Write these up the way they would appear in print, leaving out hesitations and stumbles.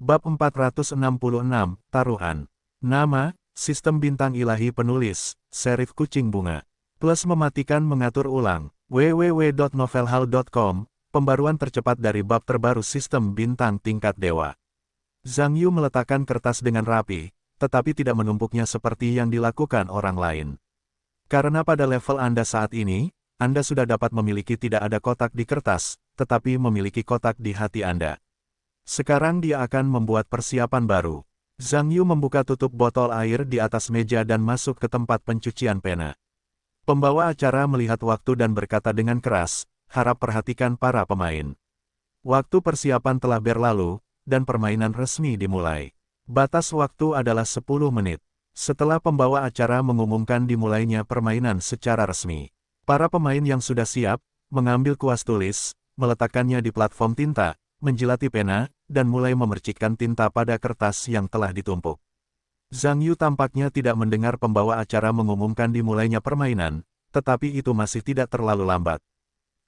Bab 466, Taruhan. Nama, Sistem Bintang Ilahi Penulis, Serif Kucing Bunga. Plus mematikan mengatur ulang, www.novelhall.com, pembaruan tercepat dari bab terbaru Sistem Bintang Tingkat Dewa. Zhang Yu meletakkan kertas dengan rapi, tetapi tidak menumpuknya seperti yang dilakukan orang lain. Karena pada level Anda saat ini, Anda sudah dapat memiliki tidak ada kotak di kertas, tetapi memiliki kotak di hati Anda. Sekarang dia akan membuat persiapan baru. Zhang Yu membuka tutup botol air di atas meja dan masuk ke tempat pencucian pena. Pembawa acara melihat waktu dan berkata dengan keras, harap perhatikan para pemain. Waktu persiapan telah berlalu, dan permainan resmi dimulai. Batas waktu adalah 10 menit. Setelah pembawa acara mengumumkan dimulainya permainan secara resmi, para pemain yang sudah siap, mengambil kuas tulis, meletakkannya di platform tinta, menjilati pena, dan mulai memercikkan tinta pada kertas yang telah ditumpuk. Zhang Yu tampaknya tidak mendengar pembawa acara mengumumkan dimulainya permainan, tetapi itu masih tidak terlalu lambat.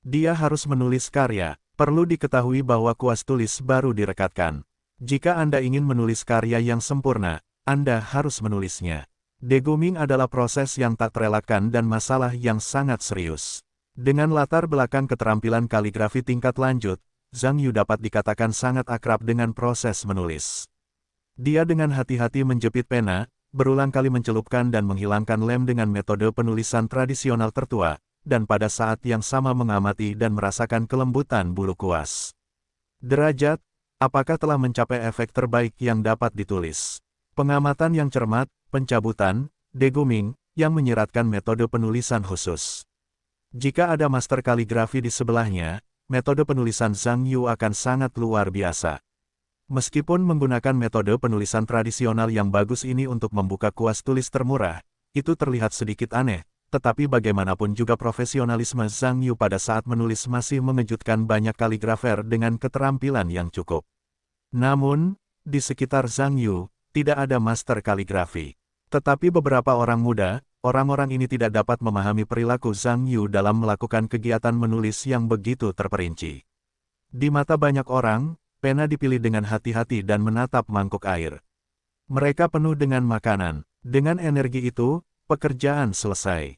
Dia harus menulis karya. Perlu diketahui bahwa kuas tulis baru direkatkan. Jika Anda ingin menulis karya yang sempurna, Anda harus menulisnya. Deguming adalah proses yang tak terelakkan dan masalah yang sangat serius. Dengan latar belakang keterampilan kaligrafi tingkat lanjut, Zhang Yu dapat dikatakan sangat akrab dengan proses menulis. Dia dengan hati-hati menjepit pena, berulang kali mencelupkan dan menghilangkan lem dengan metode penulisan tradisional tertua, dan pada saat yang sama mengamati dan merasakan kelembutan bulu kuas. Derajat, apakah telah mencapai efek terbaik yang dapat ditulis? Pengamatan yang cermat, pencabutan, deguming, yang menyiratkan metode penulisan khusus. Jika ada master kaligrafi di sebelahnya, metode penulisan Zhang Yu akan sangat luar biasa. Meskipun menggunakan metode penulisan tradisional yang bagus ini untuk membuka kuas tulis termurah, itu terlihat sedikit aneh, tetapi bagaimanapun juga profesionalisme Zhang Yu pada saat menulis masih mengejutkan banyak kaligrafer dengan keterampilan yang cukup. Namun, di sekitar Zhang Yu, tidak ada master kaligrafi. Tetapi beberapa orang muda, orang-orang ini tidak dapat memahami perilaku Zhang Yu dalam melakukan kegiatan menulis yang begitu terperinci. Di mata banyak orang, pena dipilih dengan hati-hati dan menatap mangkuk air. Mereka penuh dengan makanan. Dengan energi itu, pekerjaan selesai.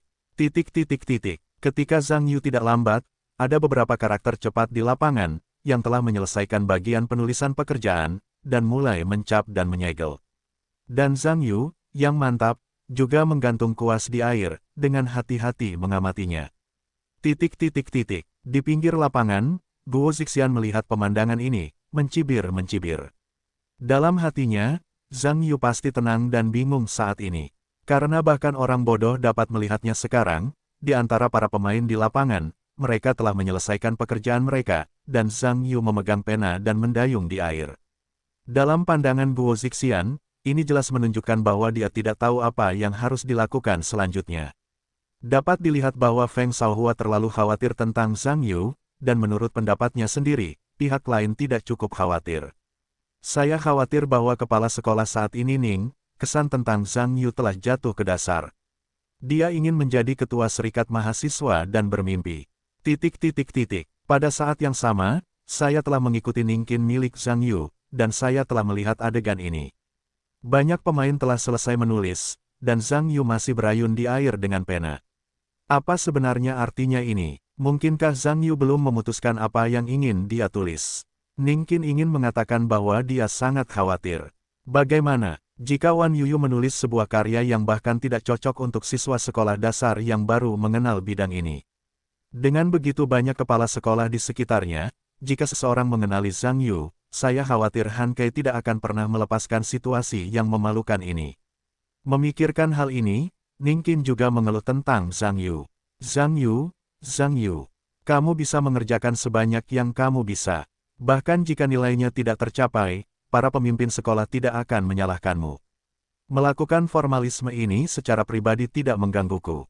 Ketika Zhang Yu tidak lambat, ada beberapa karakter cepat di lapangan, yang telah menyelesaikan bagian penulisan pekerjaan, dan mulai mencap dan menyegel. Dan Zhang Yu, yang mantap, juga menggantung kuas di air, dengan hati-hati mengamatinya. Di pinggir lapangan, Guo Zixian melihat pemandangan ini, mencibir-mencibir. Dalam hatinya, Zhang Yu pasti tenang dan bingung saat ini. Karena bahkan orang bodoh dapat melihatnya sekarang, di antara para pemain di lapangan, mereka telah menyelesaikan pekerjaan mereka, dan Zhang Yu memegang pena dan mendayung di air. Dalam pandangan Guo Zixian, ini jelas menunjukkan bahwa dia tidak tahu apa yang harus dilakukan selanjutnya. Dapat dilihat bahwa Feng Shaohua terlalu khawatir tentang Zhang Yu, dan menurut pendapatnya sendiri, pihak lain tidak cukup khawatir. Saya khawatir bahwa kepala sekolah saat ini Ning, kesan tentang Zhang Yu telah jatuh ke dasar. Dia ingin menjadi ketua serikat mahasiswa dan bermimpi. Pada saat yang sama, saya telah mengikuti Ningkin milik Zhang Yu, dan saya telah melihat adegan ini. Banyak pemain telah selesai menulis, dan Zhang Yu masih berayun di air dengan pena. Apa sebenarnya artinya ini? Mungkinkah Zhang Yu belum memutuskan apa yang ingin dia tulis? Ningkin ingin mengatakan bahwa dia sangat khawatir. Bagaimana jika Wan Yuyu menulis sebuah karya yang bahkan tidak cocok untuk siswa sekolah dasar yang baru mengenal bidang ini? Dengan begitu banyak kepala sekolah di sekitarnya, jika seseorang mengenali Zhang Yu, saya khawatir Han Kei tidak akan pernah melepaskan situasi yang memalukan ini. Memikirkan hal ini, Ningkin juga mengeluh tentang Zhang Yu. Zhang Yu, kamu bisa mengerjakan sebanyak yang kamu bisa. Bahkan jika nilainya tidak tercapai, para pemimpin sekolah tidak akan menyalahkanmu. Melakukan formalisme ini secara pribadi tidak menggangguku.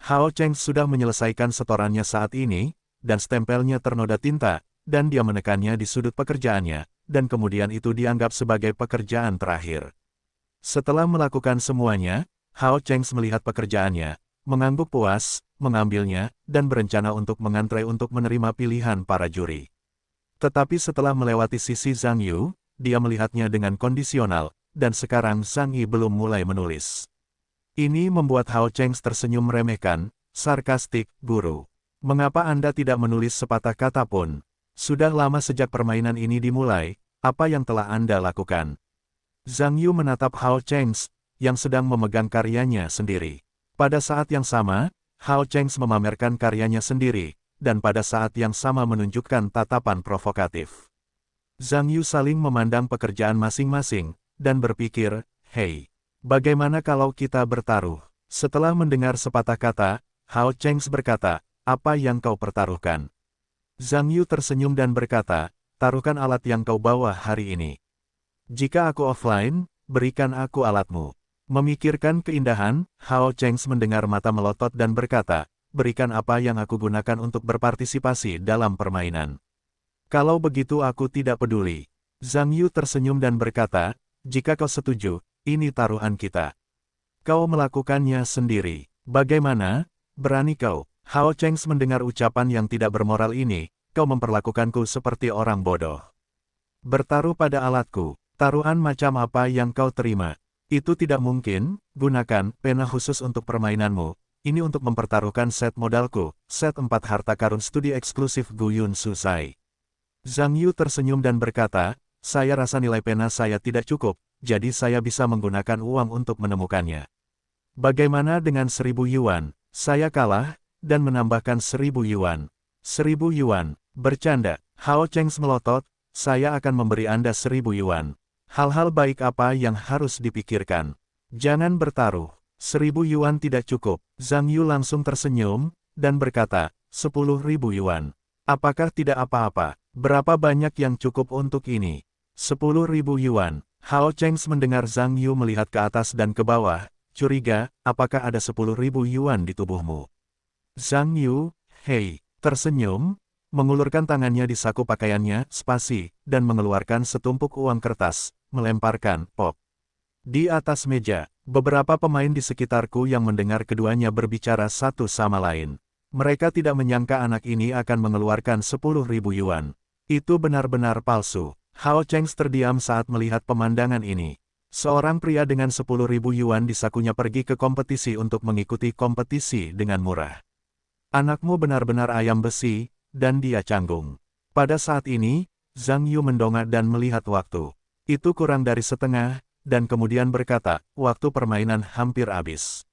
Hao Cheng sudah menyelesaikan setorannya saat ini, dan stempelnya ternoda tinta, dan dia menekannya di sudut pekerjaannya, dan kemudian itu dianggap sebagai pekerjaan terakhir. Setelah melakukan semuanya, Hao Cheng melihat pekerjaannya, mengangguk puas, mengambilnya, dan berencana untuk mengantre untuk menerima pilihan para juri. Tetapi setelah melewati sisi Zhang Yu, dia melihatnya dengan kondisional, dan sekarang Zhang Yi belum mulai menulis. Ini membuat Hao Cheng tersenyum meremehkan, sarkastik, "Guru. Mengapa Anda tidak menulis sepatah kata pun? Sudah lama sejak permainan ini dimulai, apa yang telah Anda lakukan?" Zhang Yu menatap Hao Cheng, yang sedang memegang karyanya sendiri. Pada saat yang sama, Hao Cheng memamerkan karyanya sendiri, dan pada saat yang sama menunjukkan tatapan provokatif. Zhang Yu saling memandang pekerjaan masing-masing, dan berpikir, "Hei, bagaimana kalau kita bertaruh?" Setelah mendengar sepatah kata, Hao Cheng berkata, "Apa yang kau pertaruhkan?" Zhang Yu tersenyum dan berkata, "Taruhkan alat yang kau bawa hari ini. Jika aku offline, berikan aku alatmu." Memikirkan keindahan, Hao Cheng mendengar mata melotot dan berkata, "Berikan apa yang aku gunakan untuk berpartisipasi dalam permainan. Kalau begitu aku tidak peduli." Zhang Yu tersenyum dan berkata, "Jika kau setuju, ini taruhan kita. Kau melakukannya sendiri. Bagaimana? Berani kau?" Hao Cheng mendengar ucapan yang tidak bermoral ini, "Kau memperlakukanku seperti orang bodoh. Bertaruh pada alatku. Taruhan macam apa yang kau terima? Itu tidak mungkin. Gunakan pena khusus untuk permainanmu. Ini untuk mempertaruhkan set modalku, set 4 harta karun studi eksklusif Gu Yun Susai." Zhang Yu tersenyum dan berkata, "Saya rasa nilai pena saya tidak cukup, jadi saya bisa menggunakan uang untuk menemukannya. Bagaimana dengan 1.000 yuan? Saya kalah, dan menambahkan 1.000 yuan. 1.000 yuan, bercanda." Hao Cheng melotot, "Saya akan memberi Anda 1.000 yuan. Hal-hal baik apa yang harus dipikirkan? Jangan bertaruh. 1.000 yuan tidak cukup." Zhang Yu langsung tersenyum, dan berkata, 10.000 yuan. Apakah tidak apa-apa? Berapa banyak yang cukup untuk ini? 10.000 yuan. Hao Cheng mendengar Zhang Yu melihat ke atas dan ke bawah, curiga, apakah ada 10.000 yuan di tubuhmu? Zhang Yu, hei, tersenyum, mengulurkan tangannya di saku pakaiannya, spasi, dan mengeluarkan setumpuk uang kertas, melemparkan, pop. Di atas meja, beberapa pemain di sekitarku yang mendengar keduanya berbicara satu sama lain. Mereka tidak menyangka anak ini akan mengeluarkan 10.000 yuan. Itu benar-benar palsu. Hao Cheng terdiam saat melihat pemandangan ini. Seorang pria dengan 10.000 yuan di sakunya pergi ke kompetisi untuk mengikuti kompetisi dengan murah. Anakmu benar-benar ayam besi, dan dia canggung. Pada saat ini, Zhang Yu mendongak dan melihat waktu. Itu kurang dari setengah, dan kemudian berkata, "Waktu permainan hampir habis."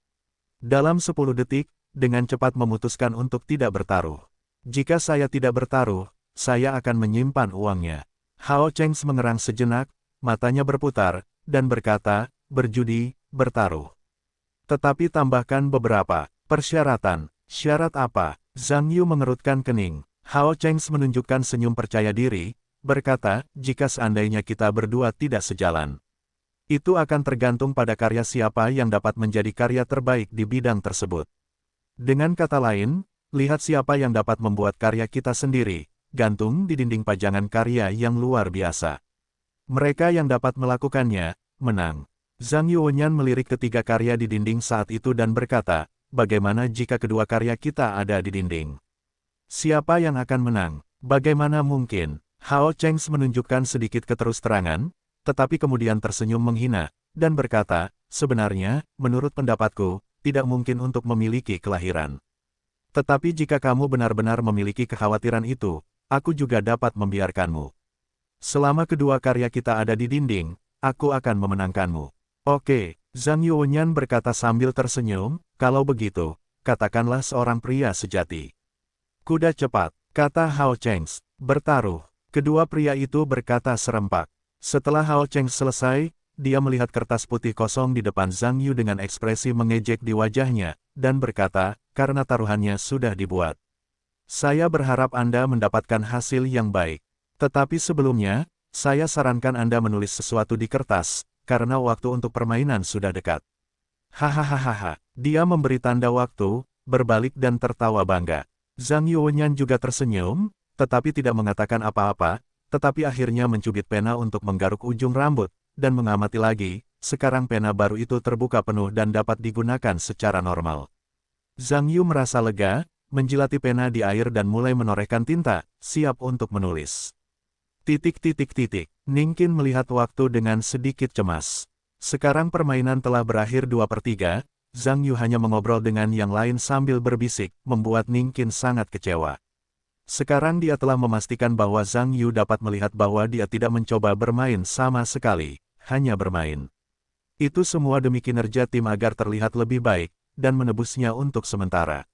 Dalam 10 detik, dengan cepat memutuskan untuk tidak bertaruh. "Jika saya tidak bertaruh, saya akan menyimpan uangnya." Hao Cheng mengerang sejenak, matanya berputar, dan berkata, "Berjudi, bertaruh. Tetapi tambahkan beberapa persyaratan." "Syarat apa?" Zhang Yu mengerutkan kening. Hao Cheng menunjukkan senyum percaya diri, berkata, "Jika seandainya kita berdua tidak sejalan, itu akan tergantung pada karya siapa yang dapat menjadi karya terbaik di bidang tersebut. Dengan kata lain, lihat siapa yang dapat membuat karya kita sendiri, gantung di dinding pajangan karya yang luar biasa. Mereka yang dapat melakukannya, menang." Zhang Yuonyan melirik ketiga karya di dinding saat itu dan berkata, "Bagaimana jika kedua karya kita ada di dinding? Siapa yang akan menang? Bagaimana mungkin?" Hao Cheng menunjukkan sedikit keterus-terangan, tetapi kemudian tersenyum menghina, dan berkata, "Sebenarnya, menurut pendapatku, tidak mungkin untuk memiliki kelahiran. Tetapi jika kamu benar-benar memiliki kekhawatiran itu, aku juga dapat membiarkanmu. Selama kedua karya kita ada di dinding, aku akan memenangkanmu." "Oke," Zhang Yuonyan berkata sambil tersenyum, "kalau begitu, katakanlah seorang pria sejati." "Kuda cepat," kata Hao Cheng. "Bertaruh." Kedua pria itu berkata serempak. Setelah Hao Cheng selesai, dia melihat kertas putih kosong di depan Zhang Yu dengan ekspresi mengejek di wajahnya, dan berkata, "Karena taruhannya sudah dibuat, saya berharap Anda mendapatkan hasil yang baik. Tetapi sebelumnya, saya sarankan Anda menulis sesuatu di kertas, karena waktu untuk permainan sudah dekat." Hahaha, dia memberi tanda waktu, berbalik dan tertawa bangga. Zhang Yuonyan juga tersenyum, tetapi tidak mengatakan apa-apa, tetapi akhirnya mencubit pena untuk menggaruk ujung rambut, dan mengamati lagi. Sekarang pena baru itu terbuka penuh dan dapat digunakan secara normal. Zhang Yu merasa lega, menjilati pena di air dan mulai menorehkan tinta, siap untuk menulis. Ningkin melihat waktu dengan sedikit cemas. Sekarang permainan telah berakhir 2/3, Zhang Yu hanya mengobrol dengan yang lain sambil berbisik, membuat Ningkin sangat kecewa. Sekarang dia telah memastikan bahwa Zhang Yu dapat melihat bahwa dia tidak mencoba bermain sama sekali, hanya bermain. Itu semua demi kinerja tim agar terlihat lebih baik, dan menebusnya untuk sementara.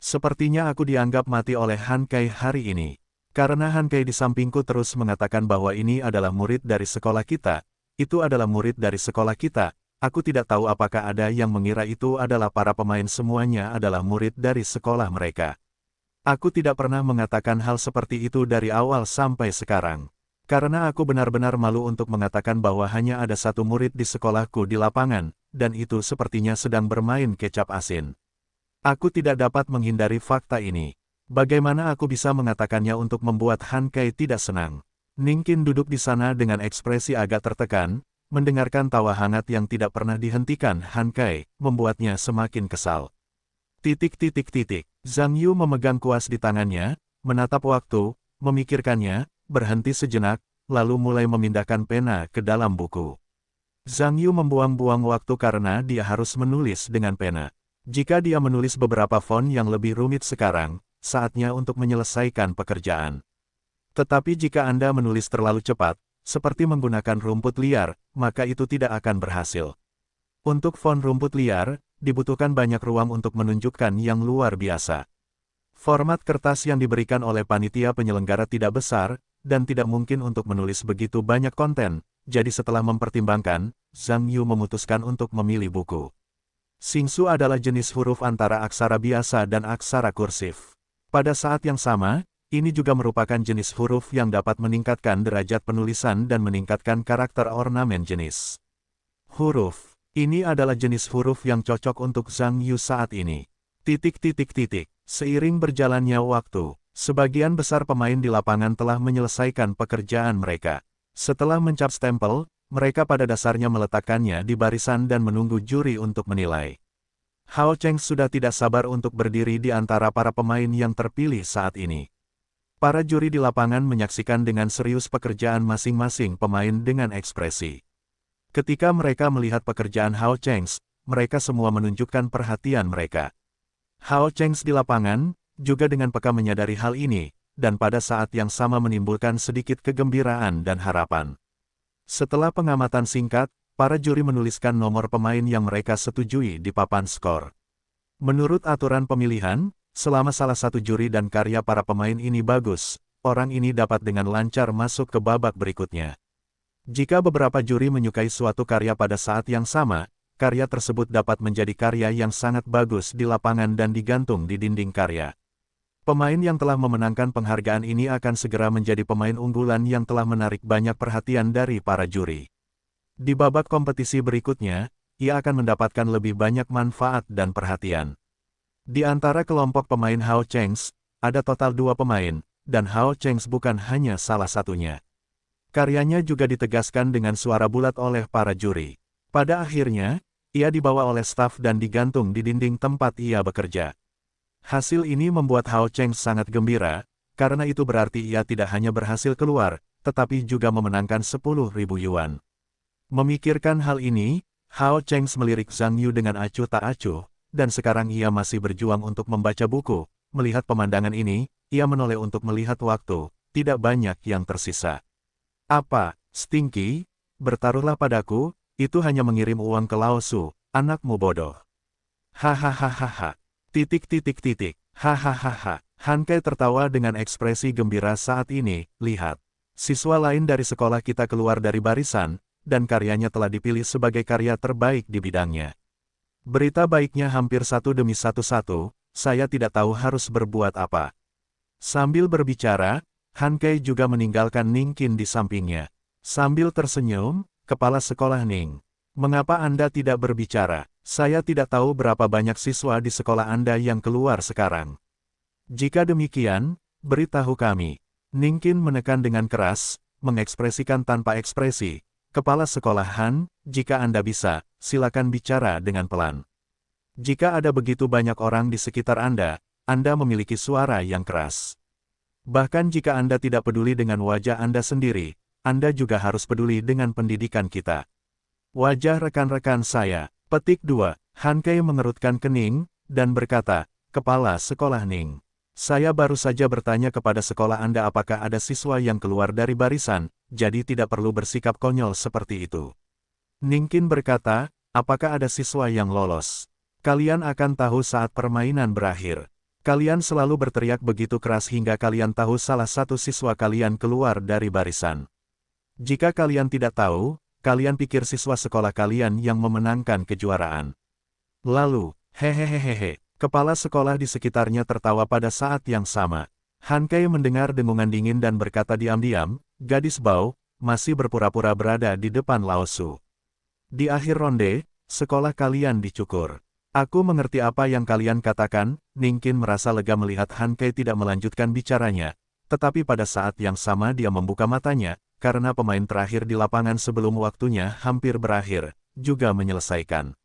Sepertinya aku dianggap mati oleh Han Kai hari ini. Karena Han Kai di sampingku terus mengatakan bahwa ini adalah murid dari sekolah kita, itu adalah murid dari sekolah kita, aku tidak tahu apakah ada yang mengira itu adalah para pemain semuanya adalah murid dari sekolah mereka. Aku tidak pernah mengatakan hal seperti itu dari awal sampai sekarang. Karena aku benar-benar malu untuk mengatakan bahwa hanya ada satu murid di sekolahku di lapangan, dan itu sepertinya sedang bermain kecap asin. Aku tidak dapat menghindari fakta ini. Bagaimana aku bisa mengatakannya untuk membuat Han Kai tidak senang? Ningkin duduk di sana dengan ekspresi agak tertekan, mendengarkan tawa hangat yang tidak pernah dihentikan Han Kai, membuatnya semakin kesal. Zhang Yu memegang kuas di tangannya, menatap waktu, memikirkannya, berhenti sejenak, lalu mulai memindahkan pena ke dalam buku. Zhang Yu membuang-buang waktu karena dia harus menulis dengan pena. Jika dia menulis beberapa font yang lebih rumit sekarang, saatnya untuk menyelesaikan pekerjaan. Tetapi jika Anda menulis terlalu cepat, seperti menggunakan rumput liar, maka itu tidak akan berhasil. Untuk font rumput liar, dibutuhkan banyak ruang untuk menunjukkan yang luar biasa. Format kertas yang diberikan oleh panitia penyelenggara tidak besar, dan tidak mungkin untuk menulis begitu banyak konten, jadi setelah mempertimbangkan, Zhang Yu memutuskan untuk memilih buku. Xingsu adalah jenis huruf antara aksara biasa dan aksara kursif. Pada saat yang sama, ini juga merupakan jenis huruf yang dapat meningkatkan derajat penulisan dan meningkatkan karakter ornamen jenis. Huruf ini adalah jenis huruf yang cocok untuk Zhang Yu saat ini. Seiring berjalannya waktu, sebagian besar pemain di lapangan telah menyelesaikan pekerjaan mereka. Setelah mencap stempel, mereka pada dasarnya meletakkannya di barisan dan menunggu juri untuk menilai. Hao Cheng sudah tidak sabar untuk berdiri di antara para pemain yang terpilih saat ini. Para juri di lapangan menyaksikan dengan serius pekerjaan masing-masing pemain dengan ekspresi. Ketika mereka melihat pekerjaan Hao Cheng, mereka semua menunjukkan perhatian mereka. Hao Cheng di lapangan, juga dengan peka menyadari hal ini, dan pada saat yang sama menimbulkan sedikit kegembiraan dan harapan. Setelah pengamatan singkat, para juri menuliskan nomor pemain yang mereka setujui di papan skor. Menurut aturan pemilihan, selama salah satu juri dan karya para pemain ini bagus, orang ini dapat dengan lancar masuk ke babak berikutnya. Jika beberapa juri menyukai suatu karya pada saat yang sama, karya tersebut dapat menjadi karya yang sangat bagus di lapangan dan digantung di dinding karya. Pemain yang telah memenangkan penghargaan ini akan segera menjadi pemain unggulan yang telah menarik banyak perhatian dari para juri. Di babak kompetisi berikutnya, ia akan mendapatkan lebih banyak manfaat dan perhatian. Di antara kelompok pemain Hao Cheng, ada total 2 pemain, dan Hao Cheng bukan hanya salah satunya. Karyanya juga ditegaskan dengan suara bulat oleh para juri. Pada akhirnya, ia dibawa oleh staf dan digantung di dinding tempat ia bekerja. Hasil ini membuat Hao Cheng sangat gembira, karena itu berarti ia tidak hanya berhasil keluar, tetapi juga memenangkan 10.000 yuan. Memikirkan hal ini, Hao Cheng melirik Zhang Yu dengan acuh tak acuh, dan sekarang ia masih berjuang untuk membaca buku. Melihat pemandangan ini, ia menoleh untuk melihat waktu, tidak banyak yang tersisa. Apa, Stinky? Bertaruhlah padaku, itu hanya mengirim uang ke Lao Su, anakmu bodoh. Hahaha. Hahaha. Han Kai tertawa dengan ekspresi gembira saat ini, lihat. Siswa lain dari sekolah kita keluar dari barisan, dan karyanya telah dipilih sebagai karya terbaik di bidangnya. Berita baiknya hampir satu demi satu, saya tidak tahu harus berbuat apa. Sambil berbicara, Han Kai juga meninggalkan Ningkin di sampingnya. Sambil tersenyum, kepala sekolah Ning. Mengapa Anda tidak berbicara? Saya tidak tahu berapa banyak siswa di sekolah Anda yang keluar sekarang. Jika demikian, beritahu kami. Ningkin menekan dengan keras, mengekspresikan tanpa ekspresi. Kepala sekolah Han, jika Anda bisa, silakan bicara dengan pelan. Jika ada begitu banyak orang di sekitar Anda memiliki suara yang keras. Bahkan jika Anda tidak peduli dengan wajah Anda sendiri, Anda juga harus peduli dengan pendidikan kita. Wajah rekan-rekan saya. Petik 2. Han Kei mengerutkan kening, dan berkata, Kepala Sekolah Ning. Saya baru saja bertanya kepada sekolah Anda apakah ada siswa yang keluar dari barisan, jadi tidak perlu bersikap konyol seperti itu. Ning Qin berkata, apakah ada siswa yang lolos? Kalian akan tahu saat permainan berakhir. Kalian selalu berteriak begitu keras hingga kalian tahu salah satu siswa kalian keluar dari barisan. Jika kalian tidak tahu, kalian pikir siswa sekolah kalian yang memenangkan kejuaraan. Lalu, hehehehehe, kepala sekolah di sekitarnya tertawa pada saat yang sama. Han Kei mendengar dengungan dingin dan berkata diam-diam, gadis Bao, masih berpura-pura berada di depan Lao Su. Di akhir ronde, sekolah kalian dicukur. Aku mengerti apa yang kalian katakan. Ning Qin merasa lega melihat Han Kei tidak melanjutkan bicaranya, tetapi pada saat yang sama dia membuka matanya, karena pemain terakhir di lapangan sebelum waktunya hampir berakhir, juga menyelesaikan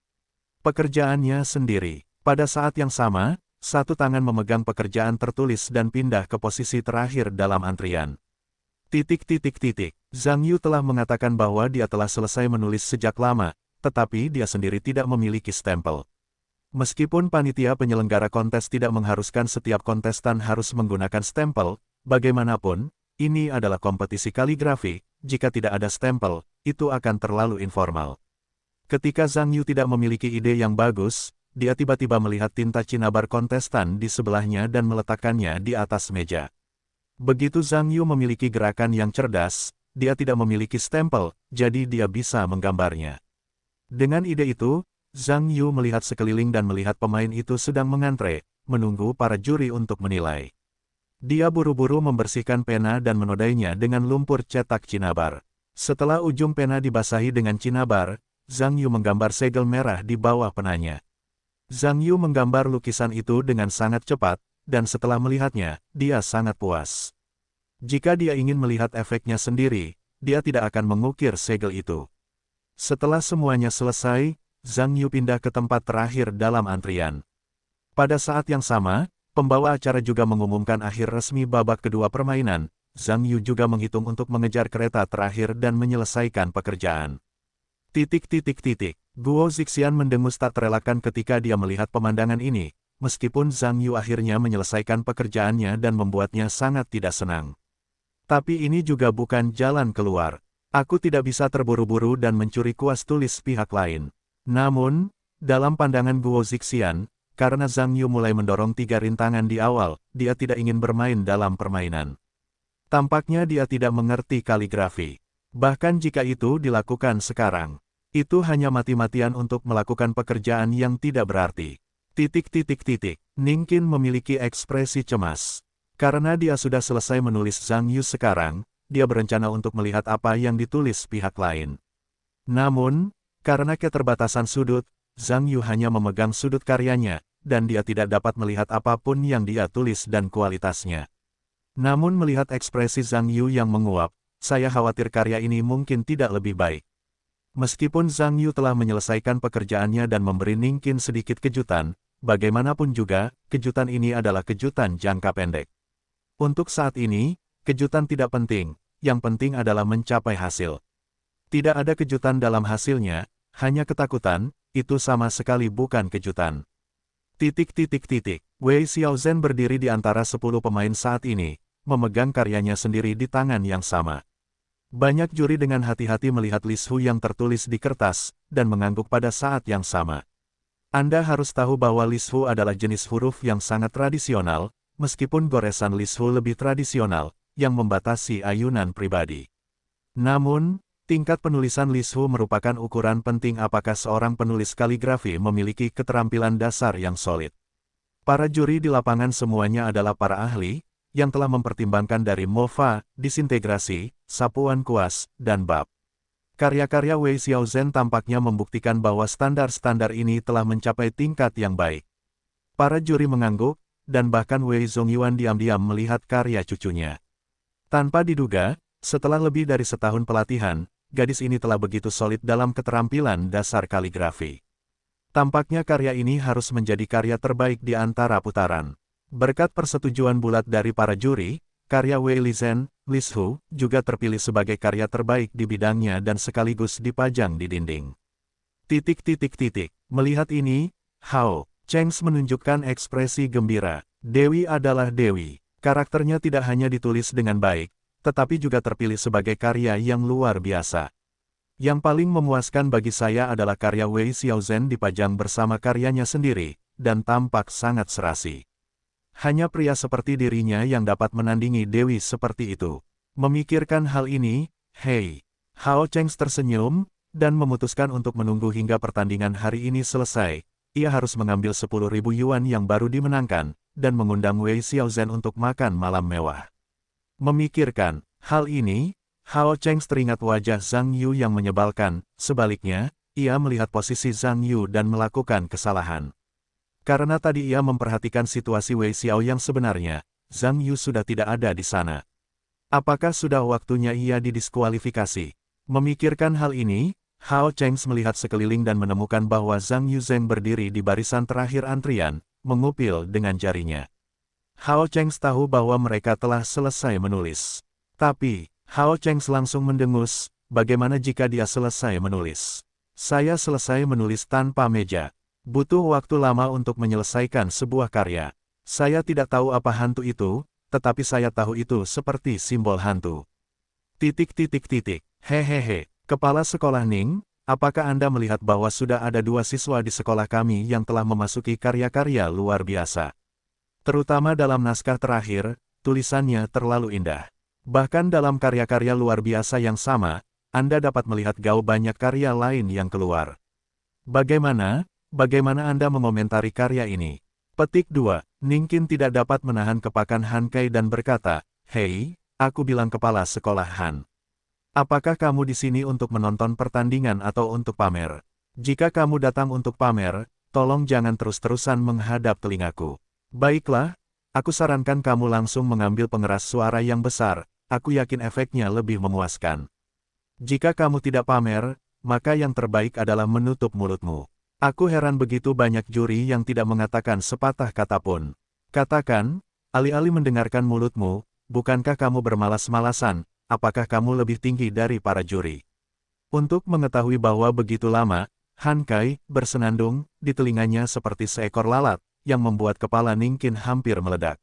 pekerjaannya sendiri. Pada saat yang sama, satu tangan memegang pekerjaan tertulis dan pindah ke posisi terakhir dalam antrian. Zhang Yu telah mengatakan bahwa dia telah selesai menulis sejak lama, tetapi dia sendiri tidak memiliki stempel. Meskipun panitia penyelenggara kontes tidak mengharuskan setiap kontestan harus menggunakan stempel, bagaimanapun, ini adalah kompetisi kaligrafi, jika tidak ada stempel, itu akan terlalu informal. Ketika Zhang Yu tidak memiliki ide yang bagus, dia tiba-tiba melihat tinta cinabar kontestan di sebelahnya dan meletakkannya di atas meja. Begitu Zhang Yu memiliki gerakan yang cerdas, dia tidak memiliki stempel, jadi dia bisa menggambarnya. Dengan ide itu, Zhang Yu melihat sekeliling dan melihat pemain itu sedang mengantre, menunggu para juri untuk menilai. Dia buru-buru membersihkan pena dan menodainya dengan lumpur cetak cinabar. Setelah ujung pena dibasahi dengan cinabar, Zhang Yu menggambar segel merah di bawah penanya. Zhang Yu menggambar lukisan itu dengan sangat cepat, dan setelah melihatnya, dia sangat puas. Jika dia ingin melihat efeknya sendiri, dia tidak akan mengukir segel itu. Setelah semuanya selesai, Zhang Yu pindah ke tempat terakhir dalam antrian. Pada saat yang sama, pembawa acara juga mengumumkan akhir resmi babak kedua permainan. Zhang Yu juga menghitung untuk mengejar kereta terakhir dan menyelesaikan pekerjaan. Guo Zixian mendengus tak terelakkan ketika dia melihat pemandangan ini, meskipun Zhang Yu akhirnya menyelesaikan pekerjaannya dan membuatnya sangat tidak senang. Tapi ini juga bukan jalan keluar. Aku tidak bisa terburu-buru dan mencuri kuas tulis pihak lain. Namun, dalam pandangan Guo Zixian, karena Zhang Yu mulai mendorong 3 rintangan di awal, dia tidak ingin bermain dalam permainan. Tampaknya dia tidak mengerti kaligrafi. Bahkan jika itu dilakukan sekarang, itu hanya mati-matian untuk melakukan pekerjaan yang tidak berarti. Ning Qin memiliki ekspresi cemas. Karena dia sudah selesai menulis Zhang Yu sekarang, dia berencana untuk melihat apa yang ditulis pihak lain. Namun, karena keterbatasan sudut, Zhang Yu hanya memegang sudut karyanya, dan dia tidak dapat melihat apapun yang dia tulis dan kualitasnya. Namun melihat ekspresi Zhang Yu yang menguap, saya khawatir karya ini mungkin tidak lebih baik. Meskipun Zhang Yu telah menyelesaikan pekerjaannya dan memberi Ning Qin sedikit kejutan, bagaimanapun juga, kejutan ini adalah kejutan jangka pendek. Untuk saat ini, kejutan tidak penting, yang penting adalah mencapai hasil. Tidak ada kejutan dalam hasilnya, hanya ketakutan, itu sama sekali bukan kejutan. Wei Xiaozhen berdiri di antara 10 pemain saat ini, memegang karyanya sendiri di tangan yang sama. Banyak juri dengan hati-hati melihat Lishu yang tertulis di kertas, dan mengangguk pada saat yang sama. Anda harus tahu bahwa Lishu adalah jenis huruf yang sangat tradisional, meskipun goresan Lishu lebih tradisional, yang membatasi ayunan pribadi. Namun, tingkat penulisan Lishu merupakan ukuran penting apakah seorang penulis kaligrafi memiliki keterampilan dasar yang solid. Para juri di lapangan semuanya adalah para ahli, yang telah mempertimbangkan dari MOFA, disintegrasi, sapuan kuas, dan bab. Karya-karya Wei Xiaozhen tampaknya membuktikan bahwa standar-standar ini telah mencapai tingkat yang baik. Para juri mengangguk, dan bahkan Wei Zongyuan diam-diam melihat karya cucunya. Tanpa diduga, setelah lebih dari setahun pelatihan, gadis ini telah begitu solid dalam keterampilan dasar kaligrafi. Tampaknya karya ini harus menjadi karya terbaik di antara putaran. Berkat persetujuan bulat dari para juri, karya Wei Lizhen, Lishu, juga terpilih sebagai karya terbaik di bidangnya dan sekaligus dipajang di dinding. Melihat ini, Hao Cheng menunjukkan ekspresi gembira. Dewi adalah Dewi. Karakternya tidak hanya ditulis dengan baik, tetapi juga terpilih sebagai karya yang luar biasa. Yang paling memuaskan bagi saya adalah karya Wei Xiaozhen dipajang bersama karyanya sendiri, dan tampak sangat serasi. Hanya pria seperti dirinya yang dapat menandingi Dewi seperti itu. Memikirkan hal ini, Hao Cheng tersenyum, dan memutuskan untuk menunggu hingga pertandingan hari ini selesai. Ia harus mengambil 10.000 yuan yang baru dimenangkan, dan mengundang Wei Xiaozhen untuk makan malam mewah. Memikirkan hal ini, Hao Cheng teringat wajah Zhang Yu yang menyebalkan. Sebaliknya, ia melihat posisi Zhang Yu dan melakukan kesalahan. Karena tadi ia memperhatikan situasi Wei Xiao yang sebenarnya, Zhang Yu sudah tidak ada di sana. Apakah sudah waktunya ia didiskualifikasi? Memikirkan hal ini, Hao Cheng melihat sekeliling dan menemukan bahwa Zhang Yuzheng berdiri di barisan terakhir antrian, mengupil dengan jarinya. Hao Cheng tahu bahwa mereka telah selesai menulis. Tapi, Hao Cheng langsung mendengus, bagaimana jika dia selesai menulis? Saya selesai menulis tanpa meja. Butuh waktu lama untuk menyelesaikan sebuah karya. Saya tidak tahu apa hantu itu, tetapi saya tahu itu seperti simbol hantu. Hehehe, Kepala Sekolah Ning, apakah Anda melihat bahwa sudah ada 2 siswa di sekolah kami yang telah memasuki karya-karya luar biasa? Terutama dalam naskah terakhir, tulisannya terlalu indah. Bahkan dalam karya-karya luar biasa yang sama, Anda dapat melihat banyak karya lain yang keluar. Bagaimana Anda mengomentari karya ini? Petik 2. Ningqin tidak dapat menahan kepakan Han Kai dan berkata, "Hei, aku bilang kepala sekolah Han. Apakah kamu di sini untuk menonton pertandingan atau untuk pamer? Jika kamu datang untuk pamer, tolong jangan terus-terusan menghadap telingaku. Baiklah, aku sarankan kamu langsung mengambil pengeras suara yang besar, aku yakin efeknya lebih memuaskan. Jika kamu tidak pamer, maka yang terbaik adalah menutup mulutmu." Aku heran begitu banyak juri yang tidak mengatakan sepatah kata pun. Katakan, alih-alih mendengarkan mulutmu, bukankah kamu bermalas-malasan, apakah kamu lebih tinggi dari para juri? Untuk mengetahui bahwa begitu lama, Han Kai bersenandung di telinganya seperti seekor lalat, yang membuat kepala Ningqin hampir meledak.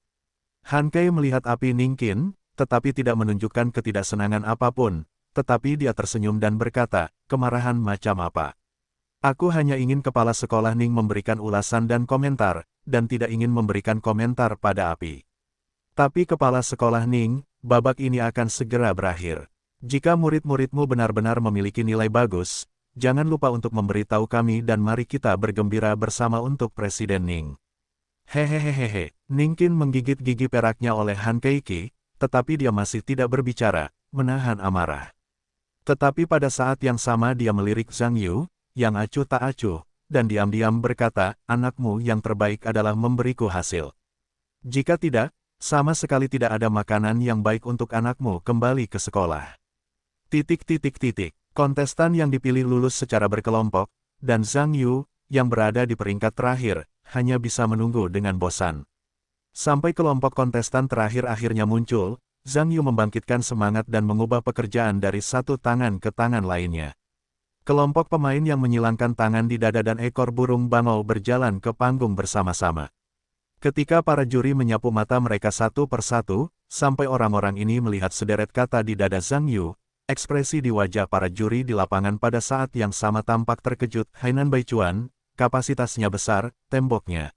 Han Kai melihat api Ningqin, tetapi tidak menunjukkan ketidaksenangan apapun, tetapi dia tersenyum dan berkata, "Kemarahan macam apa? Aku hanya ingin kepala sekolah Ning memberikan ulasan dan komentar, dan tidak ingin memberikan komentar pada api. Tapi kepala sekolah Ning, babak ini akan segera berakhir. Jika murid-muridmu benar-benar memiliki nilai bagus, jangan lupa untuk memberitahu kami dan mari kita bergembira bersama untuk Presiden Ning." Hehehehe, Ningqin menggigit gigi peraknya oleh Han Keiki, tetapi dia masih tidak berbicara, menahan amarah. Tetapi pada saat yang sama dia melirik Zhang Yu, yang acuh tak acuh, dan diam-diam berkata, "Anakmu yang terbaik adalah memberiku hasil. Jika tidak, sama sekali tidak ada makanan yang baik untuk anakmu kembali ke sekolah." Kontestan yang dipilih lulus secara berkelompok, dan Zhang Yu, yang berada di peringkat terakhir, hanya bisa menunggu dengan bosan. Sampai kelompok kontestan terakhir akhirnya muncul, Zhang Yu membangkitkan semangat dan mengubah pekerjaan dari satu tangan ke tangan lainnya. Kelompok pemain yang menyilangkan tangan di dada dan ekor burung bangau berjalan ke panggung bersama-sama. Ketika para juri menyapu mata mereka satu persatu, sampai orang-orang ini melihat sederet kata di dada Zhang Yu, ekspresi di wajah para juri di lapangan pada saat yang sama tampak terkejut. Hainan Baichuan, kapasitasnya besar, temboknya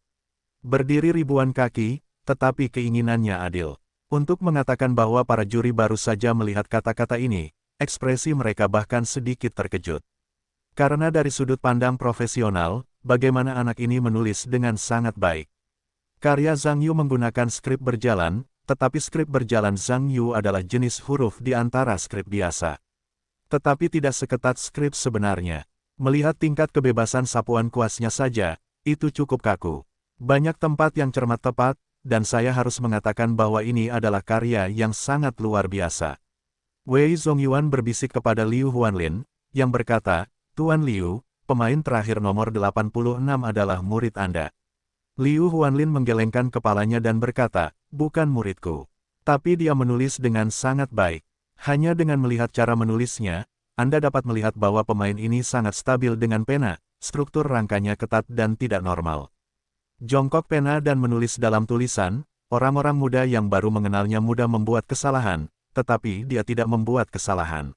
berdiri ribuan kaki, tetapi keinginannya adil. Untuk mengatakan bahwa para juri baru saja melihat kata-kata ini, ekspresi mereka bahkan sedikit terkejut. Karena dari sudut pandang profesional, bagaimana anak ini menulis dengan sangat baik. Karya Zhang Yu menggunakan skrip berjalan, tetapi skrip berjalan Zhang Yu adalah jenis huruf di antara skrip biasa. Tetapi tidak seketat skrip sebenarnya. Melihat tingkat kebebasan sapuan kuasnya saja, itu cukup kaku. Banyak tempat yang cermat tepat, dan saya harus mengatakan bahwa ini adalah karya yang sangat luar biasa. Wei Zongyuan berbisik kepada Liu Huanlin, yang berkata, "Tuan Liu, pemain terakhir nomor 86 adalah murid Anda." Liu Huanlin menggelengkan kepalanya dan berkata, "Bukan muridku. Tapi dia menulis dengan sangat baik. Hanya dengan melihat cara menulisnya, Anda dapat melihat bahwa pemain ini sangat stabil dengan pena, struktur rangkanya ketat dan tidak normal. Jongkok pena dan menulis dalam tulisan, orang-orang muda yang baru mengenalnya mudah membuat kesalahan, tetapi dia tidak membuat kesalahan.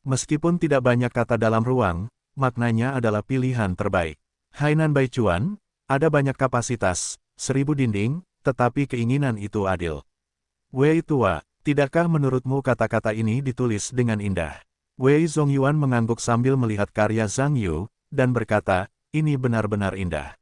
Meskipun tidak banyak kata dalam ruang, maknanya adalah pilihan terbaik. Hainan Baichuan, ada banyak kapasitas, 1000 dinding, tetapi keinginan itu adil. Wei tua, tidakkah menurutmu kata-kata ini ditulis dengan indah? Wei Zongyuan mengangguk sambil melihat karya Zhang Yu, dan berkata, ini benar-benar indah.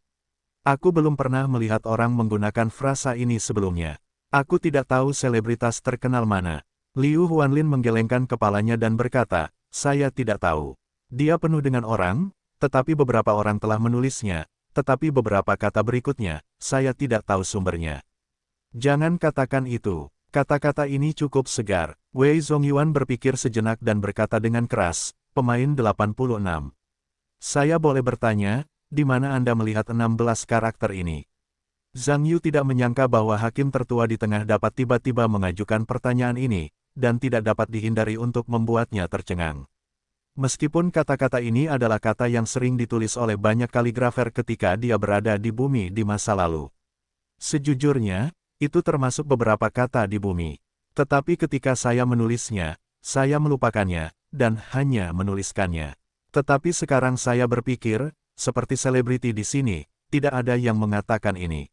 Aku belum pernah melihat orang menggunakan frasa ini sebelumnya. Aku tidak tahu selebritas terkenal mana. Liu Huanlin menggelengkan kepalanya dan berkata, saya tidak tahu. Dia penuh dengan orang, tetapi beberapa orang telah menulisnya, tetapi beberapa kata berikutnya, saya tidak tahu sumbernya. Jangan katakan itu. Kata-kata ini cukup segar. Wei Zongyuan berpikir sejenak dan berkata dengan keras, pemain 86. Saya boleh bertanya, di mana Anda melihat 16 karakter ini? Zhang Yu tidak menyangka bahwa hakim tertua di tengah dapat tiba-tiba mengajukan pertanyaan ini, dan tidak dapat dihindari untuk membuatnya tercengang. Meskipun kata-kata ini adalah kata yang sering ditulis oleh banyak kaligrafer ketika dia berada di bumi di masa lalu. Sejujurnya, itu termasuk beberapa kata di bumi. Tetapi ketika saya menulisnya, saya melupakannya, dan hanya menuliskannya. Tetapi sekarang saya berpikir, seperti selebriti di sini, tidak ada yang mengatakan ini.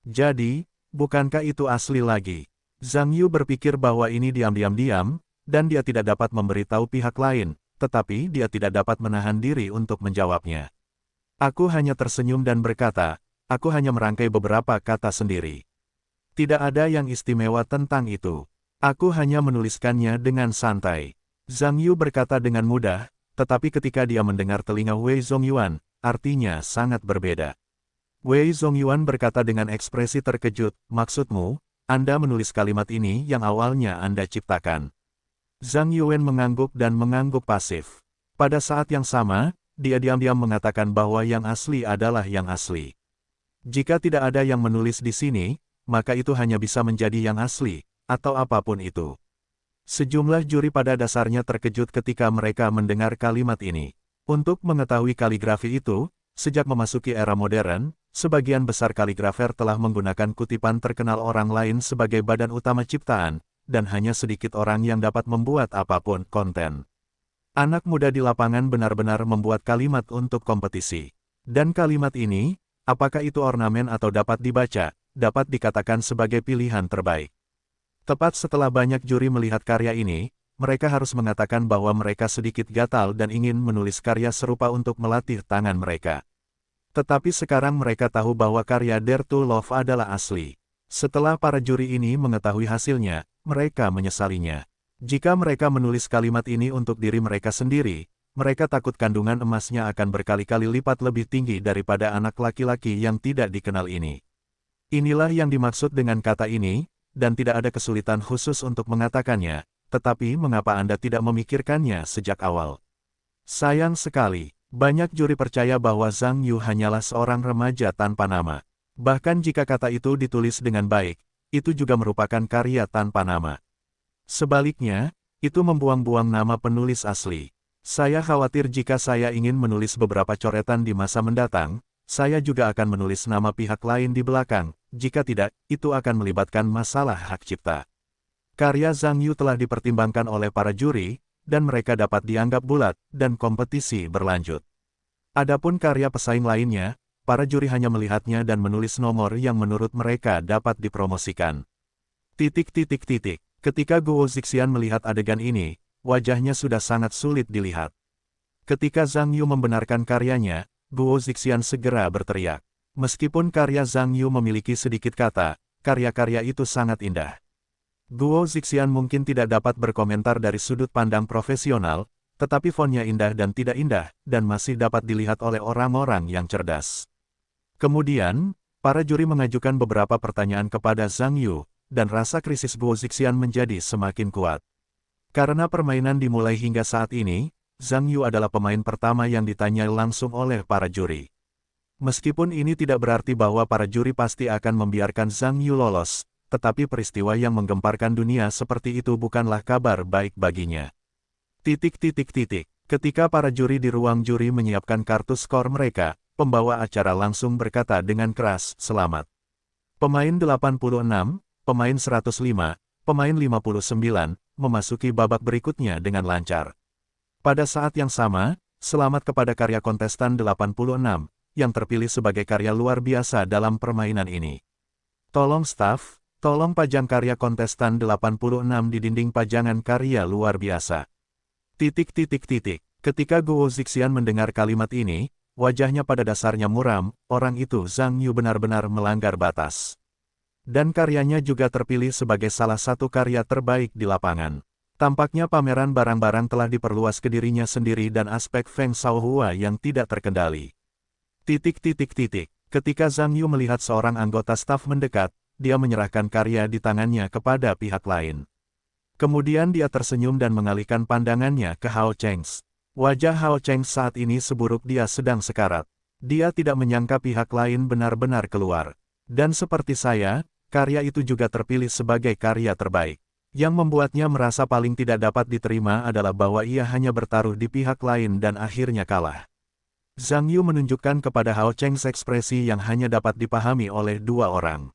Jadi, bukankah itu asli lagi? Zhang Yu berpikir bahwa ini diam-diam, dan dia tidak dapat memberitahu pihak lain, tetapi dia tidak dapat menahan diri untuk menjawabnya. Aku hanya tersenyum dan berkata, aku hanya merangkai beberapa kata sendiri. Tidak ada yang istimewa tentang itu. Aku hanya menuliskannya dengan santai. Zhang Yu berkata dengan mudah, tetapi ketika dia mendengar telinga Wei Zongyuan, artinya sangat berbeda. Wei Zongyuan berkata dengan ekspresi terkejut, maksudmu, Anda menulis kalimat ini yang awalnya Anda ciptakan. Zhang Yuan mengangguk dan mengangguk pasif. Pada saat yang sama, dia diam-diam mengatakan bahwa yang asli adalah yang asli. Jika tidak ada yang menulis di sini, maka itu hanya bisa menjadi yang asli, atau apapun itu. Sejumlah juri pada dasarnya terkejut ketika mereka mendengar kalimat ini. Untuk mengetahui kaligrafi itu, sejak memasuki era modern, sebagian besar kaligrafer telah menggunakan kutipan terkenal orang lain sebagai badan utama ciptaan, dan hanya sedikit orang yang dapat membuat apapun konten. Anak muda di lapangan benar-benar membuat kalimat untuk kompetisi. Dan kalimat ini, apakah itu ornamen atau dapat dibaca, dapat dikatakan sebagai pilihan terbaik. Tepat setelah banyak juri melihat karya ini, mereka harus mengatakan bahwa mereka sedikit gatal dan ingin menulis karya serupa untuk melatih tangan mereka. Tetapi sekarang mereka tahu bahwa karya Dare to Love adalah asli. Setelah para juri ini mengetahui hasilnya, mereka menyesalinya. Jika mereka menulis kalimat ini untuk diri mereka sendiri, mereka takut kandungan emasnya akan berkali-kali lipat lebih tinggi daripada anak laki-laki yang tidak dikenal ini. Inilah yang dimaksud dengan kata ini, dan tidak ada kesulitan khusus untuk mengatakannya, tetapi mengapa Anda tidak memikirkannya sejak awal? Sayang sekali, banyak juri percaya bahwa Zhang Yu hanyalah seorang remaja tanpa nama. Bahkan jika kata itu ditulis dengan baik, itu juga merupakan karya tanpa nama. Sebaliknya, itu membuang-buang nama penulis asli. Saya khawatir jika saya ingin menulis beberapa coretan di masa mendatang, saya juga akan menulis nama pihak lain di belakang, jika tidak, itu akan melibatkan masalah hak cipta. Karya Zhang Yu telah dipertimbangkan oleh para juri, dan mereka dapat dianggap bulat, dan kompetisi berlanjut. Adapun karya pesaing lainnya, para juri hanya melihatnya dan menulis nomor yang menurut mereka dapat dipromosikan. Ketika Guo Zixian melihat adegan ini, wajahnya sudah sangat sulit dilihat. Ketika Zhang Yu membenarkan karyanya, Guo Zixian segera berteriak. Meskipun karya Zhang Yu memiliki sedikit kata, karya-karya itu sangat indah. Guo Zixian mungkin tidak dapat berkomentar dari sudut pandang profesional, tetapi fontnya indah dan tidak indah, dan masih dapat dilihat oleh orang-orang yang cerdas. Kemudian, para juri mengajukan beberapa pertanyaan kepada Zhang Yu, dan rasa krisis Guo Zixian menjadi semakin kuat. Karena permainan dimulai hingga saat ini, Zhang Yu adalah pemain pertama yang ditanyai langsung oleh para juri. Meskipun ini tidak berarti bahwa para juri pasti akan membiarkan Zhang Yu lolos, tetapi peristiwa yang menggemparkan dunia seperti itu bukanlah kabar baik baginya. Ketika para juri di ruang juri menyiapkan kartu skor mereka, pembawa acara langsung berkata dengan keras, "Selamat. Pemain 86, pemain 105, pemain 59, memasuki babak berikutnya dengan lancar." Pada saat yang sama, selamat kepada karya kontestan 86, yang terpilih sebagai karya luar biasa dalam permainan ini. Tolong staf, tolong pajang karya kontestan 86 di dinding pajangan karya luar biasa. Ketika Guo Zixian mendengar kalimat ini, wajahnya pada dasarnya muram, orang itu Zhang Yu benar-benar melanggar batas. Dan karyanya juga terpilih sebagai salah satu karya terbaik di lapangan. Tampaknya pameran barang-barang telah diperluas ke dirinya sendiri dan aspek Feng Shaohua yang tidak terkendali. Ketika Zhang Yu melihat seorang anggota staf mendekat, dia menyerahkan karya di tangannya kepada pihak lain. Kemudian dia tersenyum dan mengalihkan pandangannya ke Hao Cheng. Wajah Hao Cheng saat ini seburuk dia sedang sekarat. Dia tidak menyangka pihak lain benar-benar keluar. Dan seperti saya, karya itu juga terpilih sebagai karya terbaik. Yang membuatnya merasa paling tidak dapat diterima adalah bahwa ia hanya bertaruh di pihak lain dan akhirnya kalah. Zhang Yu menunjukkan kepada Hao Cheng ekspresi yang hanya dapat dipahami oleh dua orang.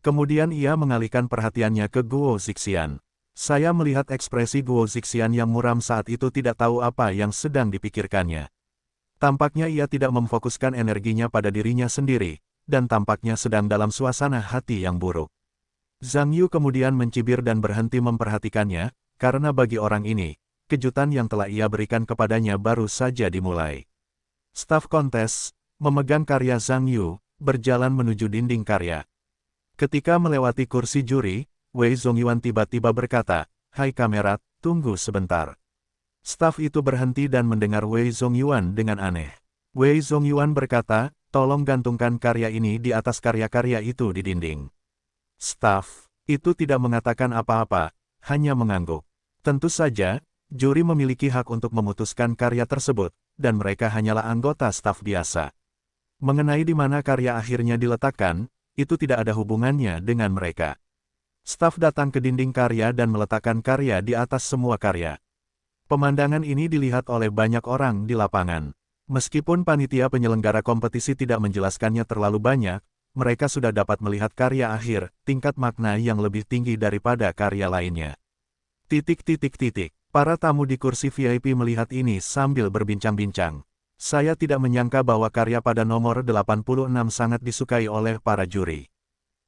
Kemudian ia mengalihkan perhatiannya ke Guo Zixian. Saya melihat ekspresi Guo Zixian yang muram saat itu tidak tahu apa yang sedang dipikirkannya. Tampaknya ia tidak memfokuskan energinya pada dirinya sendiri, dan tampaknya sedang dalam suasana hati yang buruk. Zhang Yu kemudian mencibir dan berhenti memperhatikannya, karena bagi orang ini, kejutan yang telah ia berikan kepadanya baru saja dimulai. Staf kontes, memegang karya Zhang Yu, berjalan menuju dinding karya. Ketika melewati kursi juri, Wei Zongyuan tiba-tiba berkata, "Hai kamerat, tunggu sebentar." Staf itu berhenti dan mendengar Wei Zongyuan dengan aneh. Wei Zongyuan berkata, "Tolong gantungkan karya ini di atas karya-karya itu di dinding." Staf itu tidak mengatakan apa-apa, hanya mengangguk. Tentu saja, juri memiliki hak untuk memutuskan karya tersebut, dan mereka hanyalah anggota staf biasa. Mengenai di mana karya akhirnya diletakkan, itu tidak ada hubungannya dengan mereka. Staf datang ke dinding karya dan meletakkan karya di atas semua karya. Pemandangan ini dilihat oleh banyak orang di lapangan. Meskipun panitia penyelenggara kompetisi tidak menjelaskannya terlalu banyak, mereka sudah dapat melihat karya akhir, tingkat makna yang lebih tinggi daripada karya lainnya. Para tamu di kursi VIP melihat ini sambil berbincang-bincang. Saya tidak menyangka bahwa karya pada nomor 86 sangat disukai oleh para juri.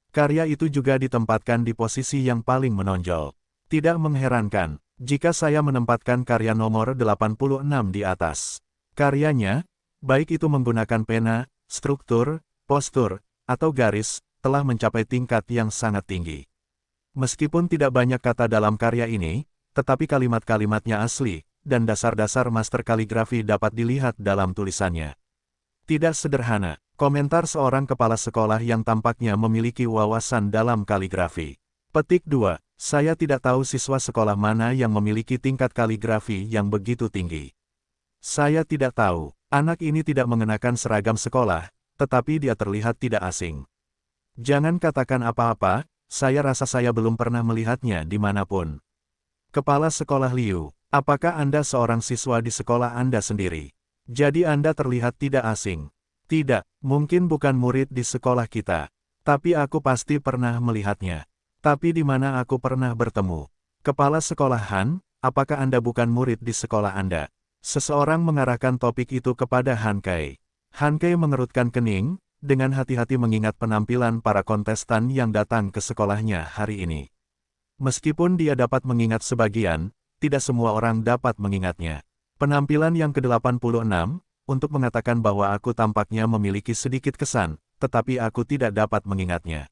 Karya itu juga ditempatkan di posisi yang paling menonjol. Tidak mengherankan, jika saya menempatkan karya nomor 86 di atas. Karyanya, baik itu menggunakan pena, struktur, postur, atau garis, telah mencapai tingkat yang sangat tinggi. Meskipun tidak banyak kata dalam karya ini, tetapi kalimat-kalimatnya asli, dan dasar-dasar master kaligrafi dapat dilihat dalam tulisannya. Tidak sederhana, komentar seorang kepala sekolah yang tampaknya memiliki wawasan dalam kaligrafi. Petik 2, saya tidak tahu siswa sekolah mana yang memiliki tingkat kaligrafi yang begitu tinggi. Saya tidak tahu, anak ini tidak mengenakan seragam sekolah, tetapi dia terlihat tidak asing. Jangan katakan apa-apa, saya rasa saya belum pernah melihatnya dimanapun. Kepala sekolah Liu, apakah Anda seorang siswa di sekolah Anda sendiri? Jadi Anda terlihat tidak asing. Tidak, mungkin bukan murid di sekolah kita. Tapi aku pasti pernah melihatnya. Tapi di mana aku pernah bertemu? Kepala sekolah Han, apakah Anda bukan murid di sekolah Anda? Seseorang mengarahkan topik itu kepada Han Kai. Han Kai mengerutkan kening, dengan hati-hati mengingat penampilan para kontestan yang datang ke sekolahnya hari ini. Meskipun dia dapat mengingat sebagian, tidak semua orang dapat mengingatnya. Penampilan yang ke-86, untuk mengatakan bahwa aku tampaknya memiliki sedikit kesan, tetapi aku tidak dapat mengingatnya.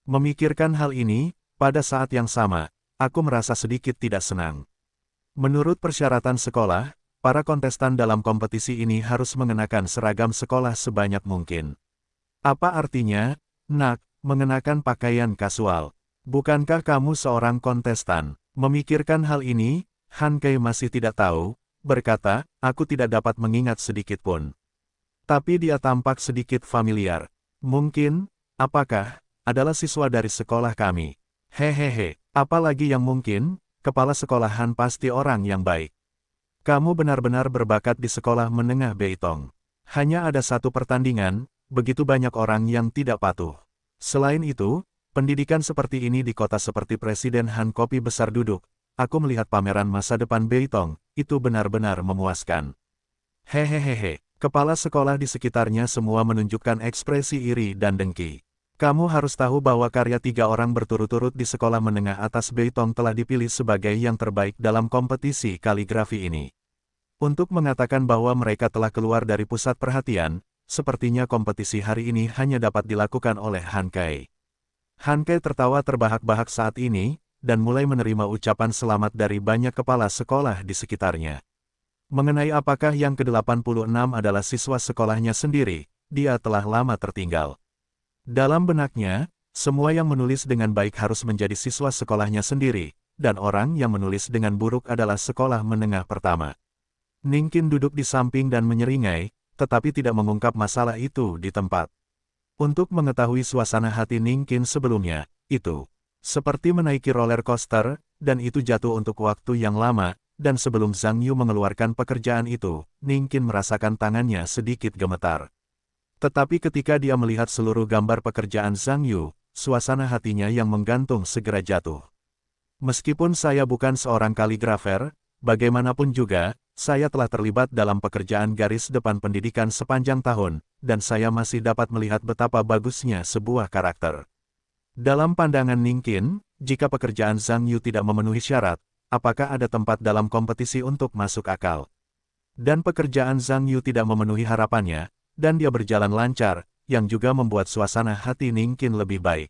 Memikirkan hal ini, pada saat yang sama, aku merasa sedikit tidak senang. Menurut persyaratan sekolah, para kontestan dalam kompetisi ini harus mengenakan seragam sekolah sebanyak mungkin. Apa artinya, Nak, mengenakan pakaian kasual? Bukankah kamu seorang kontestan? Memikirkan hal ini, Han Kai masih tidak tahu, berkata, aku tidak dapat mengingat sedikitpun. Tapi dia tampak sedikit familiar. Mungkin, apakah, adalah siswa dari sekolah kami. Hehehe, apalagi yang mungkin, kepala sekolahan pasti orang yang baik. Kamu benar-benar berbakat di sekolah menengah Beitong. Hanya ada satu pertandingan, begitu banyak orang yang tidak patuh. Selain itu, pendidikan seperti ini di kota seperti Presiden Han Kopi besar duduk, aku melihat pameran masa depan Beitong, itu benar-benar memuaskan. Hehehehe, kepala sekolah di sekitarnya semua menunjukkan ekspresi iri dan dengki. Kamu harus tahu bahwa karya 3 orang berturut-turut di sekolah menengah atas Beitong telah dipilih sebagai yang terbaik dalam kompetisi kaligrafi ini. Untuk mengatakan bahwa mereka telah keluar dari pusat perhatian, sepertinya kompetisi hari ini hanya dapat dilakukan oleh Han Kai. Han Kai tertawa terbahak-bahak saat ini, dan mulai menerima ucapan selamat dari banyak kepala sekolah di sekitarnya. Mengenai apakah yang ke-86 adalah siswa sekolahnya sendiri, dia telah lama tertinggal. Dalam benaknya, semua yang menulis dengan baik harus menjadi siswa sekolahnya sendiri, dan orang yang menulis dengan buruk adalah sekolah menengah pertama. Ningkin duduk di samping dan menyeringai, tetapi tidak mengungkap masalah itu di tempat. Untuk mengetahui suasana hati Ningkin sebelumnya, itu seperti menaiki roller coaster, dan itu jatuh untuk waktu yang lama, dan sebelum Zhang Yu mengeluarkan pekerjaan itu, Ningkin merasakan tangannya sedikit gemetar. Tetapi ketika dia melihat seluruh gambar pekerjaan Zhang Yu, suasana hatinya yang menggantung segera jatuh. Meskipun saya bukan seorang kaligrafer, bagaimanapun juga, saya telah terlibat dalam pekerjaan garis depan pendidikan sepanjang tahun, dan saya masih dapat melihat betapa bagusnya sebuah karakter. Dalam pandangan Ningkin, jika pekerjaan Zhang Yu tidak memenuhi syarat, apakah ada tempat dalam kompetisi untuk masuk akal? Dan pekerjaan Zhang Yu tidak memenuhi harapannya, dan dia berjalan lancar, yang juga membuat suasana hati Ningkin lebih baik.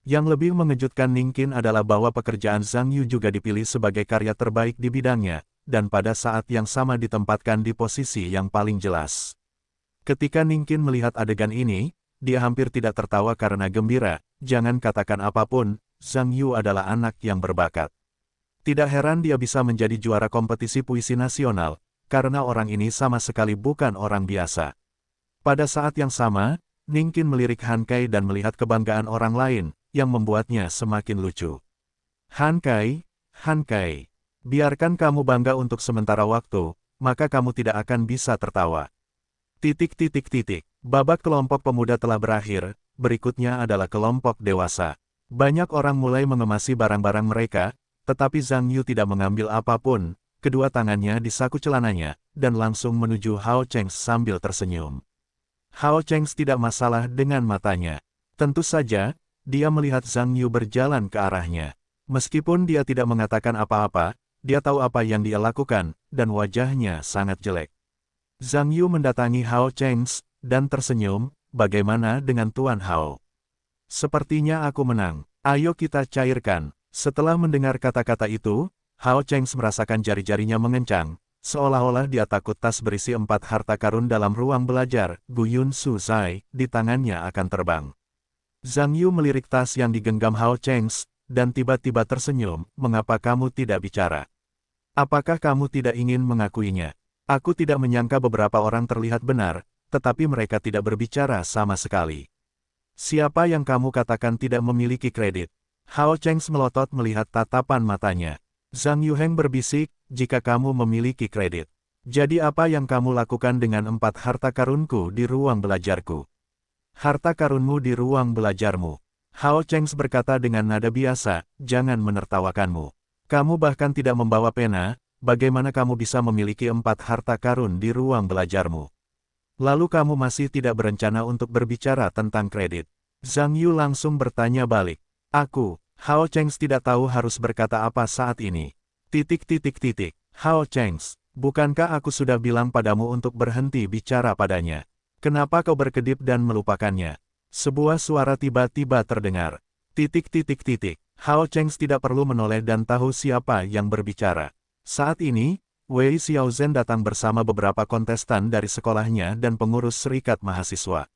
Yang lebih mengejutkan Ningkin adalah bahwa pekerjaan Zhang Yu juga dipilih sebagai karya terbaik di bidangnya, dan pada saat yang sama ditempatkan di posisi yang paling jelas. Ketika Ningkin melihat adegan ini, dia hampir tidak tertawa karena gembira, jangan katakan apapun, Zhang Yu adalah anak yang berbakat. Tidak heran dia bisa menjadi juara kompetisi puisi nasional, karena orang ini sama sekali bukan orang biasa. Pada saat yang sama, Ningkin melirik Han Kai dan melihat kebanggaan orang lain, yang membuatnya semakin lucu. Han Kai, biarkan kamu bangga untuk sementara waktu, maka kamu tidak akan bisa tertawa. Babak kelompok pemuda telah berakhir, berikutnya adalah kelompok dewasa. Banyak orang mulai mengemasi barang-barang mereka, tetapi Zhang Yu tidak mengambil apapun, kedua tangannya di saku celananya, dan langsung menuju Hao Cheng sambil tersenyum. Hao Cheng tidak masalah dengan matanya. Tentu saja, dia melihat Zhang Yu berjalan ke arahnya. Meskipun dia tidak mengatakan apa-apa, dia tahu apa yang dia lakukan, dan wajahnya sangat jelek. Zhang Yu mendatangi Hao Cheng dan tersenyum, bagaimana dengan Tuan Hao? Sepertinya aku menang, ayo kita cairkan. Setelah mendengar kata-kata itu, Hao Cheng merasakan jari-jarinya mengencang, seolah-olah dia takut tas berisi 4 harta karun dalam ruang belajar, Guyun Su Zai, di tangannya akan terbang. Zhang Yu melirik tas yang digenggam Hao Cheng, dan tiba-tiba tersenyum, mengapa kamu tidak bicara? Apakah kamu tidak ingin mengakuinya? Aku tidak menyangka beberapa orang terlihat benar, tetapi mereka tidak berbicara sama sekali. Siapa yang kamu katakan tidak memiliki kredit? Hao Cheng melotot melihat tatapan matanya. Zhang Yuheng berbisik, jika kamu memiliki kredit. Jadi apa yang kamu lakukan dengan 4 harta karunku di ruang belajarku? Harta karunmu di ruang belajarmu. Hao Cheng berkata dengan nada biasa, jangan menertawakanmu. Kamu bahkan tidak membawa pena, bagaimana kamu bisa memiliki 4 harta karun di ruang belajarmu? Lalu kamu masih tidak berencana untuk berbicara tentang kredit? Zhang Yu langsung bertanya balik. Hao Cheng tidak tahu harus berkata apa saat ini. Hao Cheng, bukankah aku sudah bilang padamu untuk berhenti bicara padanya? Kenapa kau berkedip dan melupakannya? Sebuah suara tiba-tiba terdengar. Hao Cheng tidak perlu menoleh dan tahu siapa yang berbicara. Saat ini, Wei Xiaozhen datang bersama beberapa kontestan dari sekolahnya dan pengurus serikat mahasiswa.